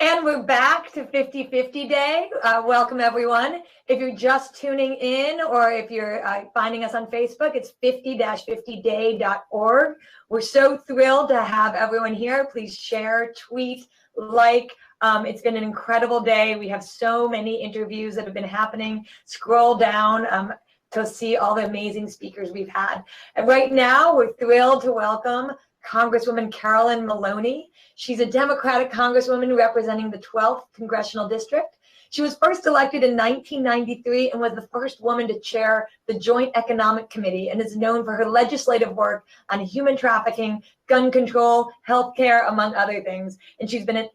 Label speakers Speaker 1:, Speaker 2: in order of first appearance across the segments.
Speaker 1: And we're back to 50/50 Day. Welcome, everyone. If you're just tuning in or if you're finding us on Facebook, it's 50-50day.org. We're so thrilled to have everyone here. Please share, tweet, like. It's been an incredible day. We have so many interviews that have been happening. Scroll down to see all the amazing speakers we've had. And right now, we're thrilled to welcome Congresswoman Carolyn Maloney. She's a Democratic Congresswoman representing the 12th Congressional District. She was first elected in 1993 and was the first woman to chair the Joint Economic Committee and is known for her legislative work on human trafficking, gun control, healthcare, among other things. And she's been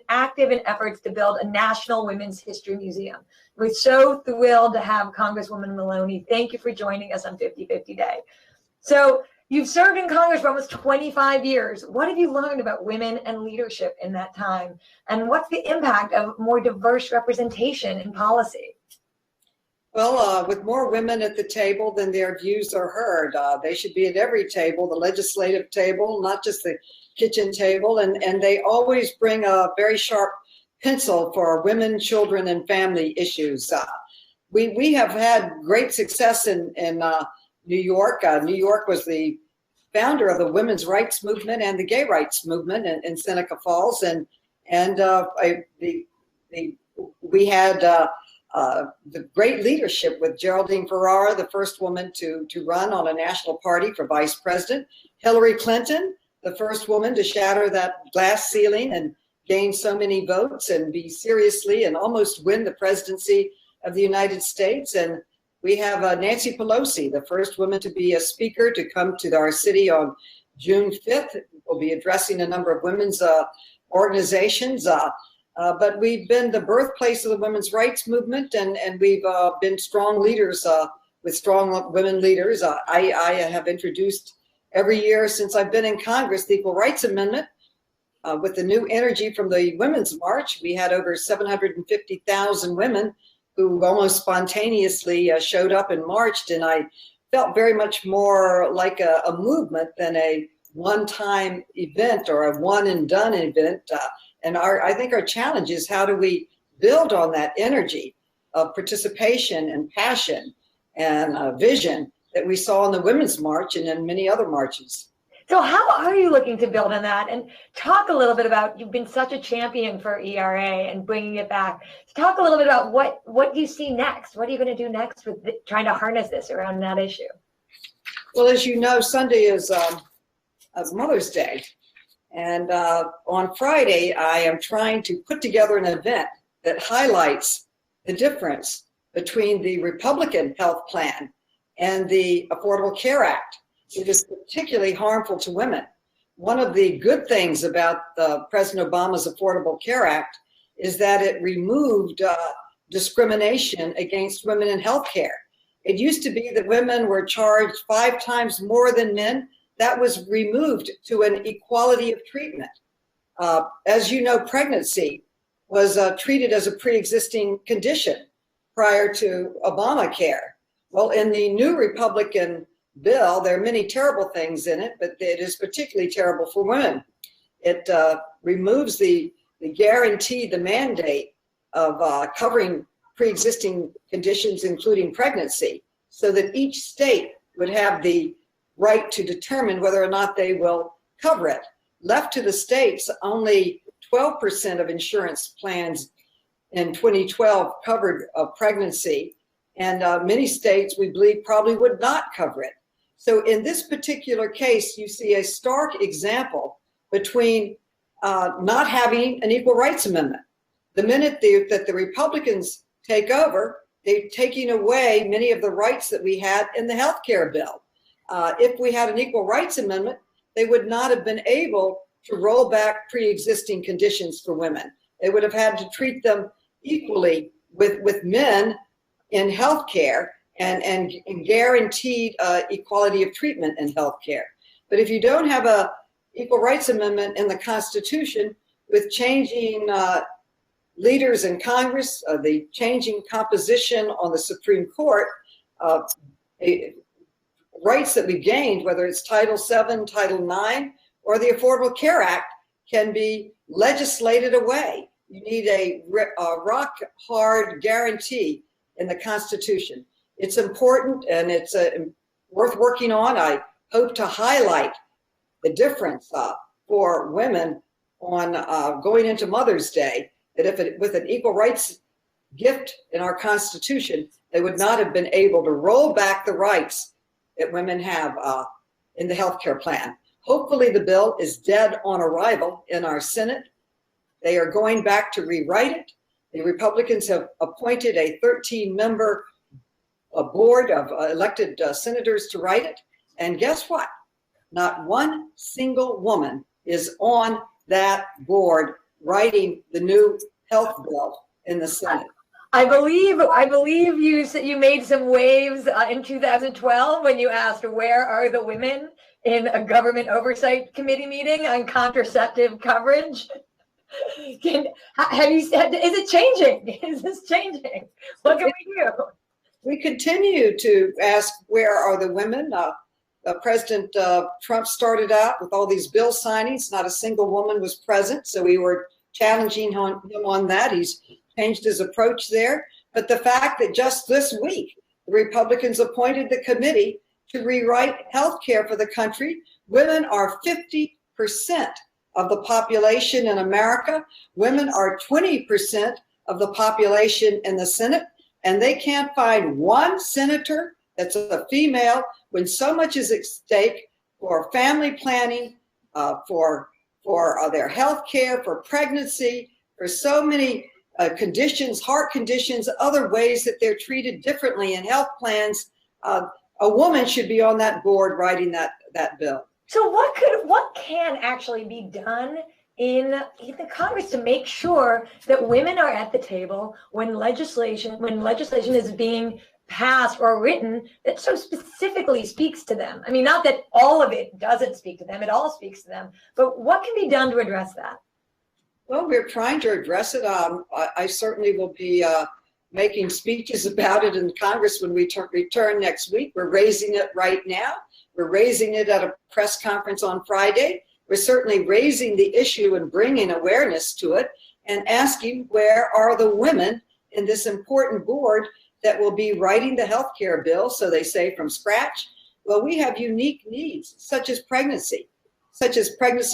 Speaker 1: active in efforts to build a national women's history museum. We're so thrilled to have Congresswoman Maloney. Thank you for joining us on 50/50 Day. So you've served in Congress for almost 25 years. What have you learned about women and leadership in that time? And what's the impact of more diverse representation in policy?
Speaker 2: Well, with more women at the table, then their views are heard. They should be at every table, the legislative table, not just the kitchen table. And they always bring a very sharp pencil for women, children, and family issues. We have had great success in New York. New York was the founder of the women's rights movement and the gay rights movement in Seneca Falls, and we had the great leadership with Geraldine Ferrara, the first woman to run on a national party for vice president. Hillary Clinton, the first woman to shatter that glass ceiling and gain so many votes and be seriously and almost win the presidency of the United States. And we have Nancy Pelosi, the first woman to be a speaker, to come to our city on June 5th. We'll be addressing a number of women's organizations. But we've been the birthplace of the women's rights movement, and we've been strong leaders with strong women leaders. I have introduced every year since I've been in Congress the Equal Rights Amendment. With the new energy from the Women's March, we had over 750,000 women who almost spontaneously showed up and marched, and I felt very much more like a movement than a one-time event or a one-and-done event. And I think our challenge is, how do we build on that energy of participation and passion and vision that we saw in the Women's March and in many other marches?
Speaker 1: So how are you looking to build on that? And talk a little bit about, you've been such a champion for ERA and bringing it back. Talk a little bit about what you see next. What are you going to do next with trying to harness this around that issue?
Speaker 2: Well, as you know, Sunday is Mother's Day. And on Friday, I am trying to put together an event that highlights the difference between the Republican health plan and the Affordable Care Act. It is particularly harmful to women. One of the good things about President Obama's Affordable Care Act is that it removed discrimination against women in healthcare. It used to be that women were charged 5 times more than men. That was removed to an equality of treatment. As you know, pregnancy was treated as a pre-existing condition prior to Obamacare. Well, in the new Republican bill, there are many terrible things in it, but it is particularly terrible for women. It removes the guarantee, the mandate of covering pre-existing conditions, including pregnancy, so that each state would have the right to determine whether or not they will cover it. Left to the states, only 12% of insurance plans in 2012 covered pregnancy, and many states, we believe, probably would not cover it. So in this particular case, you see a stark example between not having an Equal Rights Amendment. The minute that the Republicans take over, they're taking away many of the rights that we had in the health care bill. If we had an Equal Rights Amendment, they would not have been able to roll back pre-existing conditions for women. They would have had to treat them equally with men in health care and guaranteed equality of treatment in health care. But if you don't have a Equal Rights Amendment in the Constitution, with changing leaders in Congress, the changing composition on the Supreme Court, rights that we gained, whether it's Title VII, Title IX, or the Affordable Care Act, can be legislated away. You need a rock hard guarantee in the Constitution. It's important, and it's worth working on. I hope to highlight the difference for women on going into Mother's Day, that if with an equal rights gift in our Constitution, they would not have been able to roll back the rights that women have in the healthcare plan. Hopefully the bill is dead on arrival in our Senate. They are going back to rewrite it. The Republicans have appointed a 13-member board of elected senators to write it. And guess what? Not one single woman is on that board writing the new health bill in the Senate.
Speaker 1: I believe you made some waves in 2012 when you asked, where are the women, in a government oversight committee meeting on contraceptive coverage. Have you said, is it changing? Is this changing? What can we do?
Speaker 2: We continue to ask, where are the women? President Trump started out with all these bill signings. Not a single woman was present, so we were challenging him on that. He's changed his approach there. But the fact that just this week, the Republicans appointed the committee to rewrite health care for the country. Women are 50% of the population in America. Women are 20% of the population in the Senate, and they can't find one senator that's a female when so much is at stake for family planning, for their health care, for pregnancy, for so many conditions, heart conditions, other ways that they're treated differently in health plans. A woman should be on that board writing that bill.
Speaker 1: So what can actually be done in the Congress to make sure that women are at the table when legislation is being passed or written that so specifically speaks to them? I mean, not that all of it doesn't speak to them, it all speaks to them, but what can be done to address that?
Speaker 2: Well, we're trying to address it. I certainly will be making speeches about it in Congress when we return next week. We're raising it right now. We're raising it at a press conference on Friday. We're certainly raising the issue and bringing awareness to it and asking, where are the women in this important board that will be writing the health care bill, so they say, from scratch? Well, we have unique needs, such as pregnancy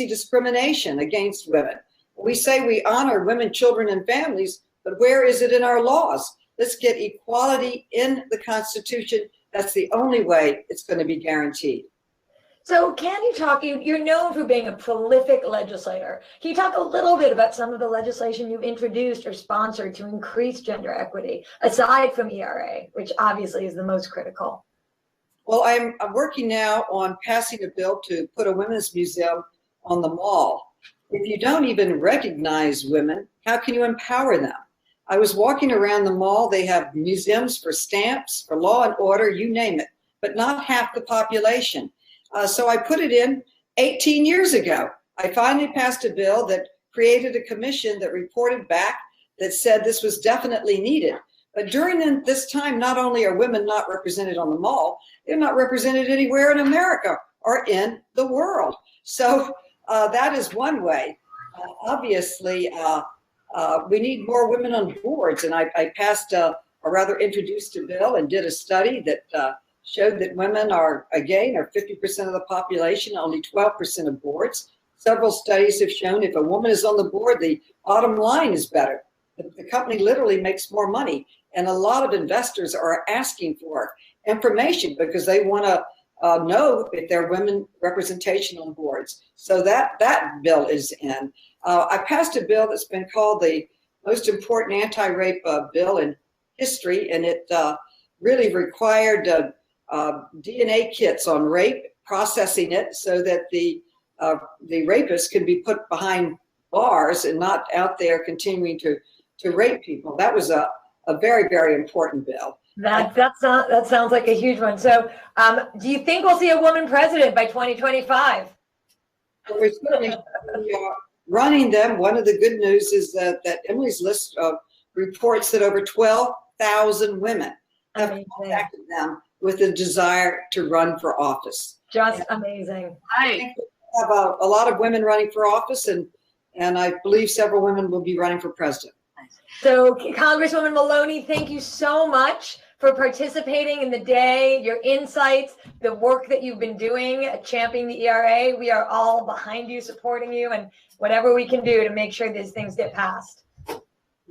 Speaker 2: discrimination against women. We say we honor women, children, and families, but where is it in our laws? Let's get equality in the Constitution. That's the only way it's going to be guaranteed.
Speaker 1: So can you talk, you're known for being a prolific legislator. Can you talk a little bit about some of the legislation you've introduced or sponsored to increase gender equity, aside from ERA, which obviously is the most critical?
Speaker 2: Well, I'm working now on passing a bill to put a women's museum on the mall. If you don't even recognize women, how can you empower them? I was walking around the mall. They have museums for stamps, for law and order, you name it, but not half the population. So I put it in 18 years ago. I finally passed a bill that created a commission that reported back that said this was definitely needed. But during this time, not only are women not represented on the mall, they're not represented anywhere in America or in the world. So that is one way. Obviously, we need more women on boards. And I passed introduced a bill and did a study that showed that women are 50% of the population, only 12% of boards. Several studies have shown if a woman is on the board, the bottom line is better. The company literally makes more money. And a lot of investors are asking for information because they want to know if there are women representation on boards. So that bill is in. I passed a bill that's been called the most important anti-rape bill in history, and it really required DNA kits on rape, processing it so that the rapist can be put behind bars and not out there continuing to rape people. That was a very, very important bill.
Speaker 1: That sounds like a huge one. So do you think we'll see a woman president by 2025?
Speaker 2: Well, we're certainly running them. One of the good news is that Emily's list reports that over 12,000 women have contacted them with a desire to run for office.
Speaker 1: Just amazing.
Speaker 2: I think we have a lot of women running for office, and and I believe several women will be running for president.
Speaker 1: So Congresswoman Maloney, thank you so much for participating in the day, your insights, the work that you've been doing, championing the ERA. We are all behind you, supporting you, and whatever we can do to make sure these things get passed.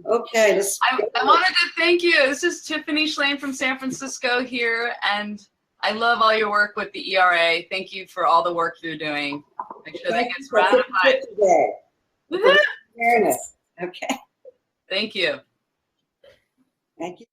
Speaker 2: Okay.
Speaker 3: I wanted to thank you. This is Tiffany Schlane from San Francisco here, and I love all your work with the ERA. Thank you for all the work you're doing. Make sure that gets ratified.
Speaker 2: Today. Fairness. Okay.
Speaker 3: Thank you.
Speaker 2: Thank you.